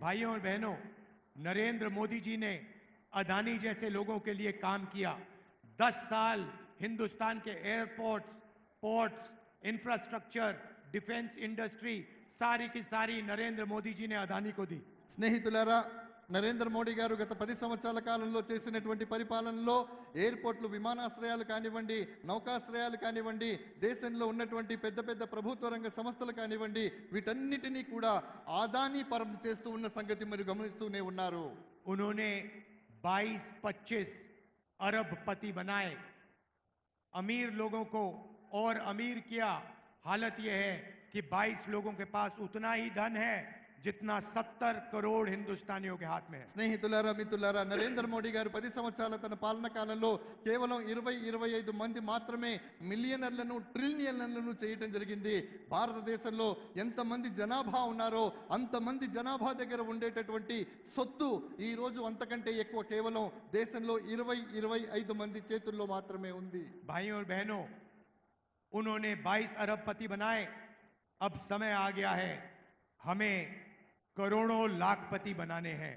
भाइयों और बहनों, नरेंद्र मोदी जी ने अदानी जैसे लोगों के लिए काम किया। 10 साल हिंदुस्तान के airports, ports, infrastructure, defence industry सारी की सारी नरेंद्र मोदी जी ने अदानी को दी। స్నేహితులారా, నరేంద్ర మోడీ గారు గత 10 సంవత్సరాల కాలంలో చేసినటువంటి పరిపాలనలో ఎయిర్పోర్ట్లు, విమానాశ్రయాలు కానివ్వండి, నౌకాశ్రయాలు కానివ్వండి, దేశంలో ఉన్నటువంటి పెద్ద పెద్ద ప్రభుత్వ రంగ సంస్థలు కానివ్వండి, వీటన్నిటినీ కూడా ఆదానీ పరం చేస్తూ ఉన్న సంగతి మీరు గమనిస్తూనే ఉన్నారు. उन्होंने 22-25 अरबपति बनाए, अमीर लोगों को और अमीर किया। हालत यह है कि 22 लोगों के पास उतना ही धन है जितना 70 करोड़ हिंदुस्तानियों के हाथ में है। స్నేహితులారా, మిత్రులారా, నరేంద్ర మోడీ గారు 10 సంవత్సరాల తన పాలన కాలంలో కేవలం 20-25 మంది మాత్రమే మిలియనర్లను, ట్రిలియనర్లను చేయటం జరిగింది. భారతదేశంలో ఎంతమంది జనాభా ఉన్నారో అంతమంది జనాభా దగ్గర ఉండేటటువంటి సొత్తు ఈ రోజు అంతకంటే ఎక్కువ కేవలం దేశంలో 20-25 మంది చేతుల్లో మాత్రమే ఉంది. भाइयों और बहनों, उन्होंने 22 अरबपति बनाए। अब समय आ गया है हमें करोड़ों लाखपति बनाने हैं।